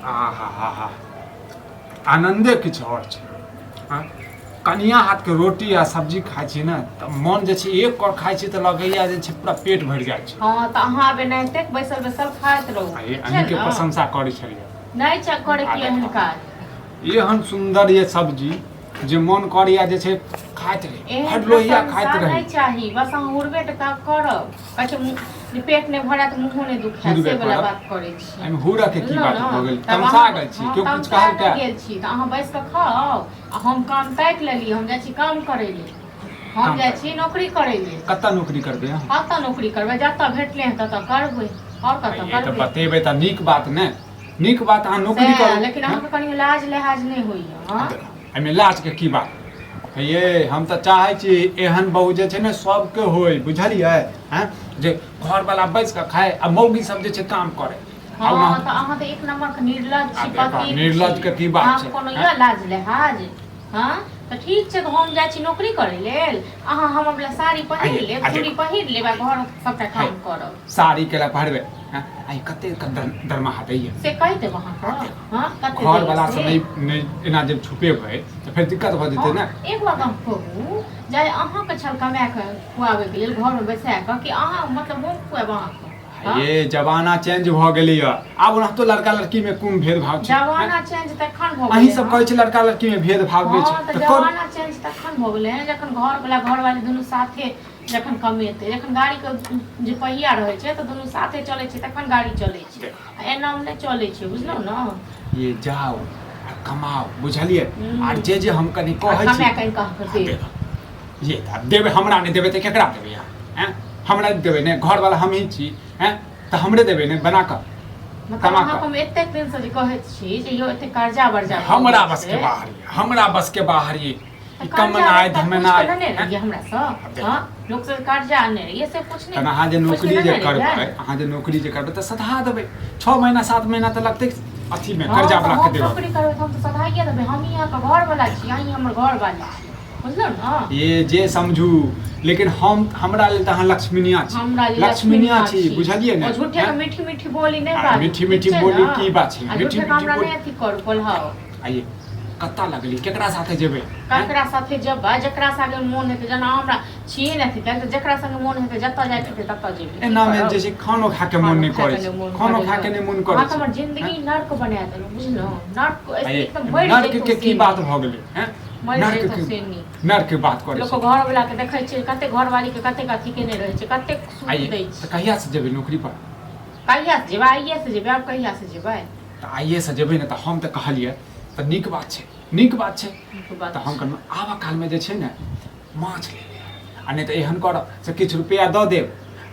आहा आनंदे किछु और छै। कनिया हाथ के रोटी आ सब्जी खाइ छी ने तऽ मन जे छै एक कर खाइ छी तऽ लगैया जे छै पूरा पेट भरि जाइ छै। हां त अहाँ बे एनाहिते बैसल बैसल खाइत रहू। अहीं के प्रशंसा करै छलियै। नहीं चेक करे की एहन काज एहन सुंदर ये सब्जी जे मन करैया जे छै खाइत रही, हर लोहिया खाइत रही। नहीं चाही, बस अहाँ उड़बे टा करब। कहै पेट नहीं भरा त मुंहो नहीं दुखाय, से वाला बात करै छी। एमे हुरक के की बात भ गेल? तमसा गेल छी, केओ कुछ कहल के गेल छी त अहाँ बैस के खाओ आ हम काम ताकि लेली, हम जाइ छी काम करै ले। हम जाइ छी नौकरी करै ले। कत्ता नौकरी करबै अहाँ? कत्ता नौकरी करबै? जत्ता भेटले हैं तत्ता करबै। और कत्ता करबै? त बतेबै त नीक बात ने। नीक बात अहाँ नौकरी करू। लेकिन अहाँ के कनी लाज लिहाज नहीं होइया। हां एमे लाज के की बात? ये हम त चाहै छी एहन बहू जे छै ने सबके होय, बुझलियै? हैं जे घर वाला बैस के खाए आ मौगी सब जे छै काम करे। हां त अहाँ त एक नंबर के निर्लज छी, पति। निर्लज के की बात छै? कोनो या लाज लिहाज? हां त ठीक छै, त हम जाइ छी नौकरी करे लेल। अहाँ हमर वाला साड़ी पहिर लेब, चूड़ी पहिर लेब आ घर सबटा काम करब। साड़ी केला पहिरबे? आई कते दरमाहा दैया से कहि देब अहाँ के। हां कते घर वाला से नहीं एना जब छुपेबै त फिर दिक्कत भ जेतै ना। एक बात हम कहू, जाय अहाँ के छल कमा के खुआबे के लेल घर में बैसा के कि अहाँ मतलब मुंह खुआब अहाँ के? ये जमाना चेंज भ गेलै य। आब ओना तो लड़का लड़की में कोन भेदभाव छै? जमाना चेंज तखन भ गेलै। अहीं सब कहै छै लड़का लड़की में भेदभाव नै छै। हां त जमाना चेंज तखन भ गेलै जखन घर वाला घर वाले दुनू साथे जखन कमेतै। जखन गाड़ी के जे पहिया रहै छै त दुनू साथे चलै छै तखन गाड़ी चलै छै। एना नै चलै छै, बुझलौ न? ये जाओ कमाओ, बुझलिए? आर जे हम कनी कहै छी हमे कहीं कह के दे ये देबे, हमरा नै देबे त केकरा देबे यहाँ? हैं हमरा देबे ने, घर वाला हम ही छी। हैं त हमरे देबे ने बना के। मतलब अहाँ हम एते दिन से जे कहै छी जे यो एते कर्जा वर्जा हमरा बस के बाहर, हमरा बस के बाहर ये कमनाय धमनाय है हमरा से। हां लोग से कर्जा आने ये से कुछ नहीं। अहाँ जे नौकरी जे करबै, अहाँ जे नौकरी जे करबै त सधा देबै। 6 महीना 7 महीना त लगतै अथी में कर्जा वाला के देबै। नौकरी करबै त हम त सधाइए देबै। हम यहाँ के घर वाला छी, अहीं हमर घर वाली छी, बुझलौ न? ये जे समझू, लेकिन हमरा लेल त अहाँ लक्ष्मीनिया छी। लक्ष्मीनिया छी, बुझलिए ने? झूठे के मीठी मीठी बोली नै बात। मीठी मीठी बोली की बात छै? मीठी मीठी हमरा नै अथी करू बोलहाओ। आइए कत्ता लगली, केकरा साथे जेबै? केकरा साथे जेबै? जेकरा साथे मोन हेतै, जेना हमरा छिए नै थी त जेकरा संगे मोन हेतै जत्ता जाय के तत्ता जेबै। एना में जे छै खानो खा के मन नै करै छै। खानो खा के नै मन करै छै। हमर जिंदगी नर्क बना देलौ, बुझलौ? नर्क एकदम नर्क के की बात भ गेलै? हैं नर्क के बात करै छै। लोग घर वाला के देखै छै, कते घर वाली के कते अथी के नै रहै छै, कते सुख दै छै। त कहिया से जेबै नौकरी पर? कहिया से जेबै? आइए से जेबै। अब कहिया से जेबै? त आइए से जेबै न त हम त कहलियै त नीक बात छै, नीक बात छै। त हम कहलहुँ आबऽ काल में जे छै ने माछ ले ले, आ नहीं तो एहन करब से किछु रुपया दऽ देब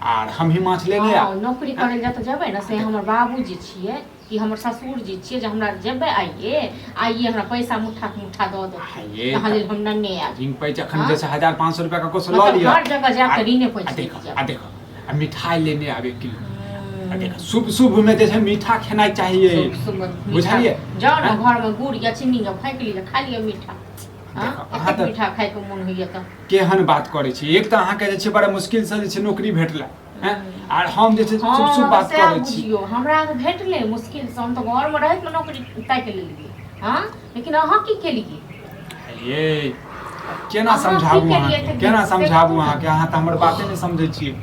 आर हम ही माछ ले ले आब। नौकरी करे जब जेबै ना से हमर बाबूजी छियै कि हमर ससुर जी छियै जे हमरा जेबै आइए हमरा पैसा मुट्ठा के मुट्ठा दऽ दो। कहाँ लेल हम नन्ने आब रिंग पे जखन जैसे 1500 रुपया का कुछ लऽ लिया, हर जगह जाके रीने पैसा देखो आ मिठाई लेने आबे किलो। देखो शुभ शुभ में जे है मीठा खेनाई चाहिए, बुझलिए? जाओ ना घर में गुड़ या चीनी के फेंक लीजिए, खा लिया मीठा। हां मीठा खाए के मन होइए त केहन बात करै छी? एक त अहाँ के जे छै बड़ा मुश्किल से जे छै नौकरी भेटला हैं, आर हम जे छै शुभ शुभ बात करै छी। हमरा त भेटले मुश्किल से, हम त घर में रहत में नौकरी ताकि लेलिए। हां लेकिन अहाँ की केलिए? ये केना समझाबू अहाँ, केना समझाबू अहाँ के? अहाँ त हमर बाते नै समझै छी,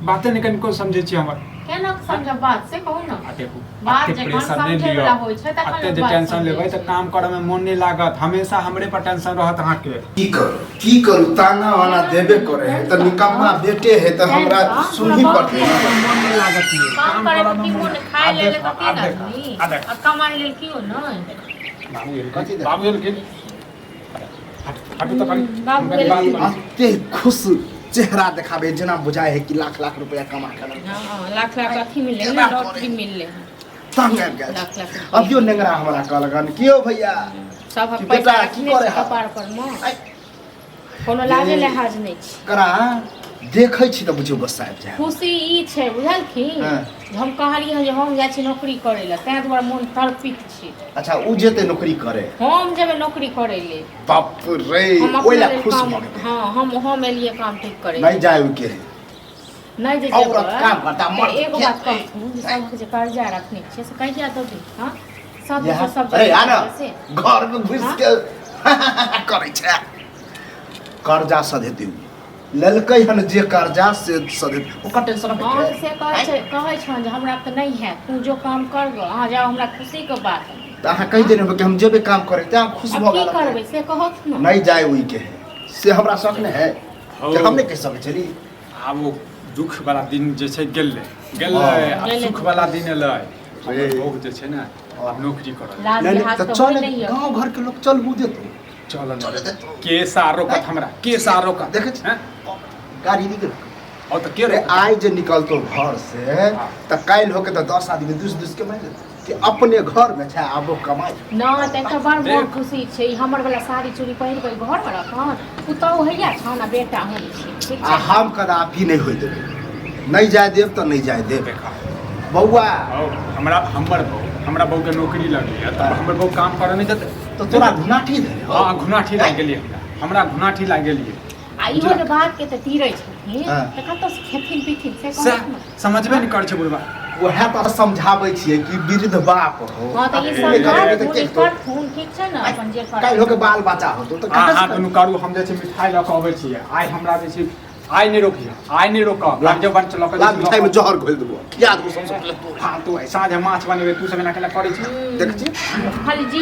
बाते नै कनिको समझै छी हमर। केना समझ बात से कहू ना। देखो बात जखन समझे वाला होय छै तखन अते जे टेंशन लेबै त काम करे में मन नै लागत, हमेशा हमरे पर टेंशन रहत अहाँ के। की करू ताना वाला देबे करे है त निकम्मा बेटे है त हमरा सुनही पड़ते है। मन नै लागत ये काम करे में की मन खाए ले ले त की आदमी आ कमाई ले की हो नै। बाबू के हट तो करी अते खुश चेहरा दिखाबे जना बुझाए है कि लाख लाख रुपया कमा कर। हां लाख लाख अथी मिले ना, लॉटरी मिले तंग गए लाख लाख। अब यो नेंगरा हमरा कहलगन कियो भैया सब पैसा की करे कपार पर में कोनो लाजे लिहाज नै छै। करा देखै छी त बुझियो गुस्सा आबि जाय। खुशी ई छै बुझलखिन, हम कहलिए जे हम जाइ छी नौकरी करे ले, तै दुआरे मन तड़पित छी। अच्छा उ जेते नौकरी करे, हम जेबे नौकरी करे ले। बाप रे ओइला खुश भ गेल। हां हम एलिए काम ठीक करे नहीं जाय उ के नहीं जे और काम करता मर। एगो बात कहूं, सब के जे कर्जा रखने छै से कहिया दो दे? हां सब यहाँ सब अरे आ ना से घर में घुस के करे छै कर्जा सधेती ललकै हन जे कर्जा से सधेती ओकर टेंशन हां है से कहै छन जे हमरा त नहीं है तू जो काम कर गो अहाँ जाओ हमरा खुशी के बात है त अहाँ कहि देने कि हम जेबे काम करे त हम खुश अब भ की गेल करबै से कहत न नहीं जाए हुई के है से हमरा शक नहीं है कि हम नहीं कह सकै छली आब वो दुख वाला दिन जे छै गेलै हाँ। आ सुख वाला दिन एलै ए। हमर बहु जे छै ने आब नौकरी करल लाज नहीं लिहाज तो तो चल नहीं है गांव घर के लोग चल बु देतो चल चल देतो के सा रोकत हमरा के सा रोकत देखे छी? हैं? गाड़ी निकल और तो के अरे रोकत आइ जे निकलतो घर से हाँ। त काल होके त 10 आदमी दुस के मार कि अपने घर में छै आबो कमाई ना तनिका बड़ देख। बहुत खुशी छै हमर वाला साड़ी चूड़ी पहिर के घर में रखन पुतौ हैया छन आ बेटा हम छी ठीक आ छै हम कदापि नहीं होई देबे नहीं जाए देव तो नहीं जाए देव देखा बौआ और हमरा बहू के नौकरी लगी है तब हमर बहू काम करे नहीं देते तो तोरा घुनाठी दे हाँ घुनाठी लाग गेलिए हमरा घुनाठी लाग गेलिए आ इहो जे बात के त तीरै छथिन हाँ। त कतौ से खेथिन पीथिन से से कहत न समझबे नहीं कर छै बुढ़वा वह तो समझाबै छियै कि वृद्ध बाप हो हां त ई अरे सब करे घर तो पूरी के तो करथुन ठीक छै न अपन जे कर काल होके बाल बच्चा हो तो आ हाथ दुनू कारू हम जे छै मिठाई लऽ कऽ अबै छियै आइ हमरा जे छै आइ नहीं रोकिए आइ नहीं रोकब लाजो बन चलऽ के लाल मिठाई में जहर घोल देबो याद को समझ ले हाँ तू साँझ माछ बनेबे तू सब एना केना करै छी देख छी खाली जी